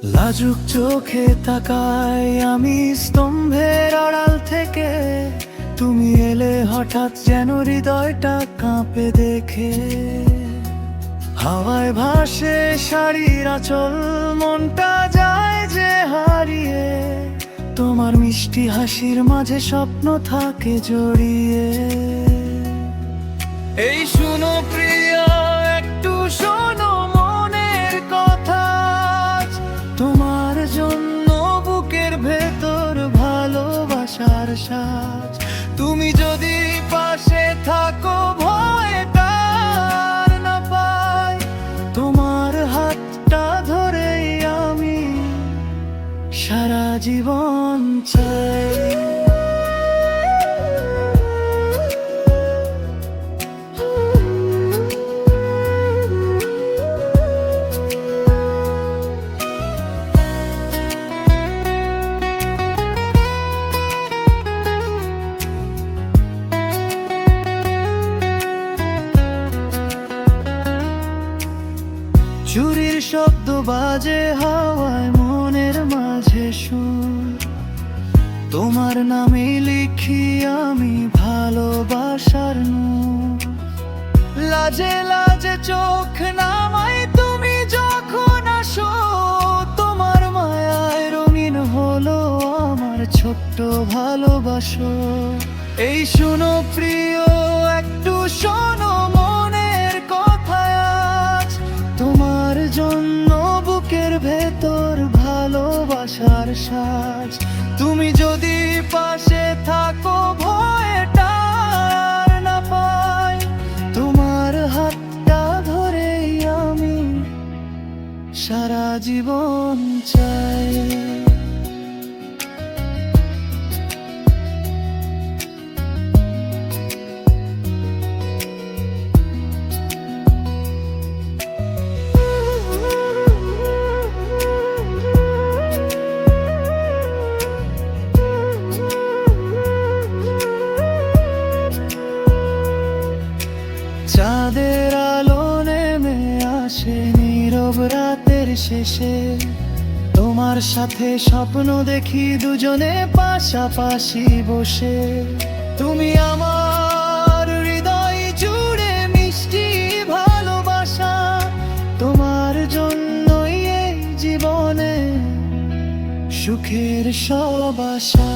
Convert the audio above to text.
লাজুক চোখে তাকাই আমি স্তম্ভের আড়াল থেকে, তুমি এলে হঠাৎ যেন হৃদয়টা কাঁপে দেখে। হাওয়ায় ভাসে শাড়ির আঁচল, মনটা যায় যে হারিয়ে, তোমার মিষ্টি হাসির মাঝে স্বপ্ন থাকে জড়িয়ে। এই শুনো প্রিয়া, একটু শোনো মনের কথা, তোমার জন্য বুকের ভেতর ভালোবাসার সাজ। তুমি যদি পাশে থাকো ভয়টা আর না পাই, তোমার হাতটা ধরেই আমি সারা জীবন চাই। চুরির শব্দ বাজে হাওয়ায় মনের মাঝে সুর, তোমার নামে লিখি আমি ভালোবাসার নূর। লাজে লাজে চোখ নামাই তুমি যখন আসো, তোমার মায়ায় রঙিন হলো আমার ছোট্ট ভালোবাসো। এই শুনো প্রিয়, একটু শোনো মনের কথা আজ, তোমার জন্য বুকের ভেতর ভালোবাসার সাজ। তুমি যদি পাশে থাকো ভয়টা আর না পাই, তোমার হাতটা ধরেই আমি সারা জীবন চাই। চাঁদের আলো নেমে আসে নীরব রাতের শেষে, তোমার সাথে স্বপ্ন দেখি দুজনে পাশাপাশি বসে। তুমি আমার হৃদয় জুড়ে মিষ্টি ভালোবাসা, তোমার জন্যই এই জীবনে সুখের সব আশা।